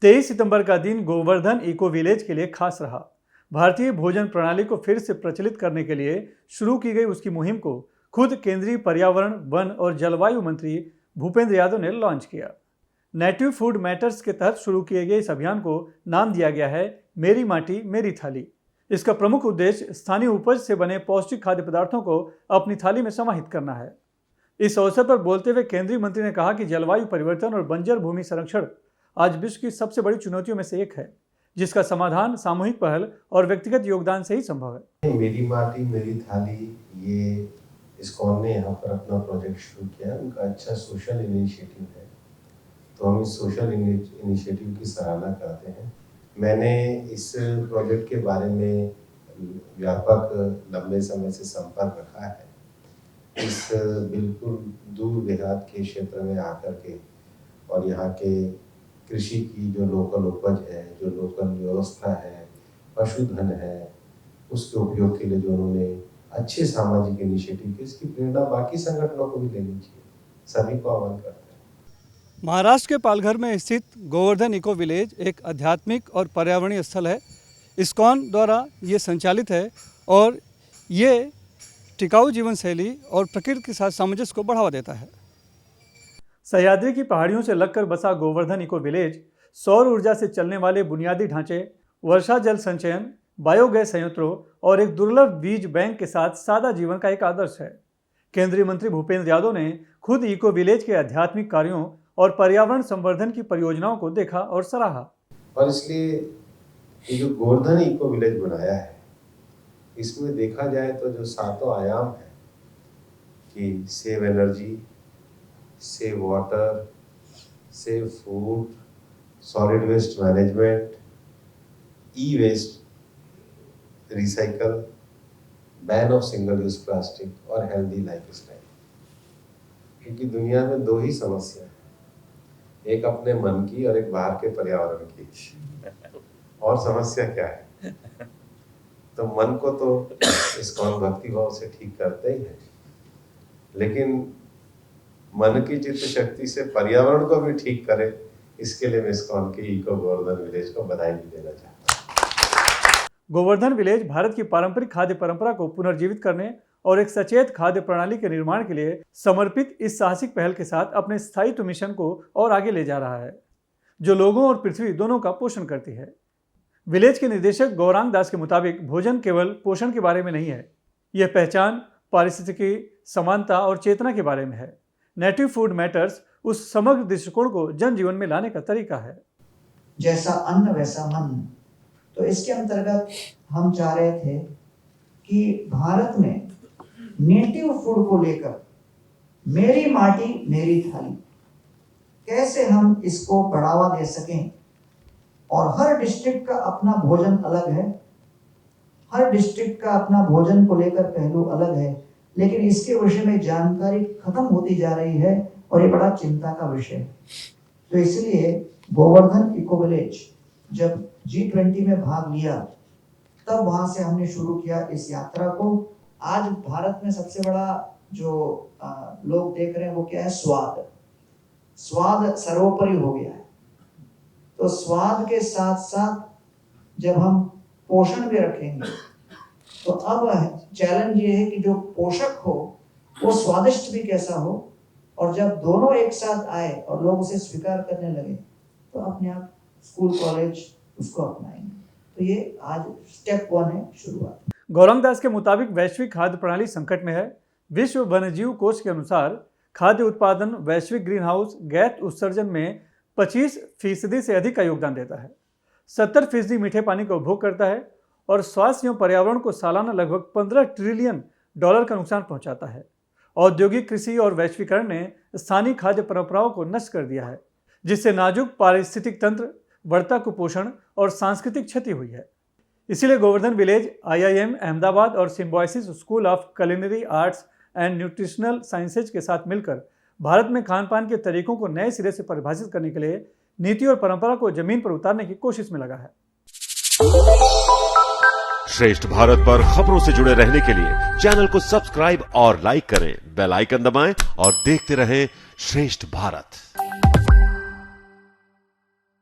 23 सितंबर का दिन Govardhan eco village के लिए खास रहा। भारतीय भोजन प्रणाली को फिर से प्रचलित करने के लिए शुरू की गई उसकी मुहिम को खुद केंद्रीय पर्यावरण, वन और जलवायु मंत्री भूपेंद्र यादव ने लॉन्च किया। नेटिव फूड मैटर्स के तहत शुरू किए गए इस अभियान को नाम दिया गया है मेरी माटी मेरी थाली। इसका प्रमुख उद्देश्य स्थानीय उपज से बने पौष्टिक खाद्य पदार्थों को अपनी थाली में समाहित करना है। इस अवसर पर बोलते हुए केंद्रीय मंत्री ने कहा कि जलवायु परिवर्तन और बंजर भूमि संरक्षण आज विश्व की सबसे बड़ी चुनौतियों में से एक है, जिसका समाधान सामूहिक पहल और व्यक्तिगत योगदान से ही संभव है। मेरी माटी मेरी थाली, ये इस्कॉन ने यहाँ पर अपना प्रोजेक्ट शुरू किया। उनका अच्छा सोशल इनिशिएटिव है, तो हम इस सोशल इनिशिएटिव की सराहना करते हैं। मैंने इस प्रोजेक्ट के बारे में व्यापक लंबे समय से संपर्क रखा है। इस बिल्कुल दूर देहात के क्षेत्र में आकर के और यहाँ के कृषि की जो लोकल उपज है, जो लोकल व्यवस्था है, पशुधन है, उसके उपयोग के लिए जो उन्होंने अच्छे सामाजिक इनिशिएटिव की, इसकी प्रेरणा बाकी संगठनों को भी लेनी चाहिए। सभी को आह्वान करते हैं। महाराष्ट्र के पालघर में स्थित गोवर्धन इको विलेज एक आध्यात्मिक और पर्यावरणीय स्थल है। इस्कॉन द्वारा ये संचालित है और ये टिकाऊ जीवन शैली और प्रकृति के साथ सामंजस्य को बढ़ावा देता है। सह्याद्री की पहाड़ियों से लगकर बसा गोवर्धन इको विलेज सौर ऊर्जा से चलने वाले बुनियादी ढांचे, वर्षा जल संचयन, बायोगैस संयंत्रों और एक दुर्लभ बीज बैंक के साथ सादा जीवन का एक आदर्श है। केंद्रीय मंत्री भूपेंद्र यादव ने खुद इको विलेज के आध्यात्मिक कार्यों और पर्यावरण संवर्धन की परियोजनाओं को देखा और सराहा। और इसलिए ये जो गोवर्धन इको विलेज बनाया है, इसमें देखा जाए तो जो सातों आयाम है कि save energy, save water, save food, solid waste management, e waste, recycle, ban of single use plastic और हेल्दी लाइफस्टाइल। क्योंकि दुनिया में दो ही समस्या है, एक अपने मन की और एक बाहर के पर्यावरण की। और समस्या क्या है? तो मन को तो इस्कॉन भक्ति भाव से ठीक करते ही है, लेकिन मन की चित्त शक्ति से पर्यावरण को भी ठीक करे, इसके लिए मैं इस्कॉन के इको गोवर्धन विलेज को बधाई भी देना चाहता हूँ। गोवर्धन विलेज भारत की पारंपरिक खाद्य परंपरा को पुनर्जीवित करने और एक सचेत खाद्य प्रणाली के निर्माण के लिए समर्पित इस साहसिक पहल के साथ अपने स्थायित्व मिशन को और आगे ले जा रहा है, जो लोगों और पृथ्वी दोनों का पोषण करती है। विलेज के निदेशक गौरांग दास के मुताबिक भोजन केवल पोषण के बारे में नहीं है, यह पहचान, पारिस्थितिकी समानता और चेतना के बारे में है। नेटिव फूड मैटर्स उस समग्र दृष्टिकोण को जनजीवन में लाने का तरीका है। जैसा अन्न वैसा मन, तो इसके अंतर्गत हम चाह रहे थे कि भारत में नेटिव फूड को लेकर मेरी माटी मेरी थाली कैसे हम इसको बढ़ावा दे सकें। और हर डिस्ट्रिक्ट का अपना भोजन अलग है, हर डिस्ट्रिक्ट का अपना भोजन को लेकर पहलू अलग है, लेकिन इसके विषय में जानकारी खत्म होती जा रही है और ये बड़ा चिंता का विषय है। तो इसलिए गोवर्धन इको विलेज जब G20 में भाग लिया, तब वहां से हमने शुरू किया इस यात्रा को। आज भारत में सबसे बड़ा जो लोग देख रहे हैं वो क्या है? स्वाद सर्वोपरि हो गया है। तो स्वाद के साथ साथ जब हम पोषण भी रखेंगे, तो अब चैलेंज ये है कि जो पोषक हो वो स्वादिष्ट भी कैसा हो। और जब दोनों एक साथ आए और लोग उसे स्वीकार करने लगे, तो अपने आप स्कूल कॉलेज उसको अपनाएंगे। तो ये आज स्टेप 1 है, शुरुआत। गौरांग दास के मुताबिक वैश्विक खाद्य प्रणाली संकट में है। विश्व वन्यजीव कोष के अनुसार खाद्य उत्पादन वैश्विक ग्रीन हाउस गैस उत्सर्जन में 25% से अधिक का योगदान देता है, 70% मीठे पानी का उपभोग करता है और स्वास्थ्य एवं पर्यावरण को सालाना लगभग $15 ट्रिलियन का नुकसान पहुंचाता है। औद्योगिक कृषि और वैश्वीकरण ने स्थानीय खाद्य परंपराओं को नष्ट कर दिया है, जिससे नाजुक पारिस्थितिक तंत्र, बढ़ता कुपोषण और सांस्कृतिक क्षति हुई है। इसीलिए गोवर्धन विलेज IIM अहमदाबाद और symbiosis school of culinary arts and nutritional sciences के साथ मिलकर भारत में खान पान के तरीकों को नए सिरे से परिभाषित करने के लिए नीति और परंपरा को जमीन पर उतारने की कोशिश में लगा है। श्रेष्ठ भारत पर खबरों से जुड़े रहने के लिए चैनल को सब्सक्राइब और लाइक करें, बेल आइकन दबाएं और देखते रहें श्रेष्ठ भारत।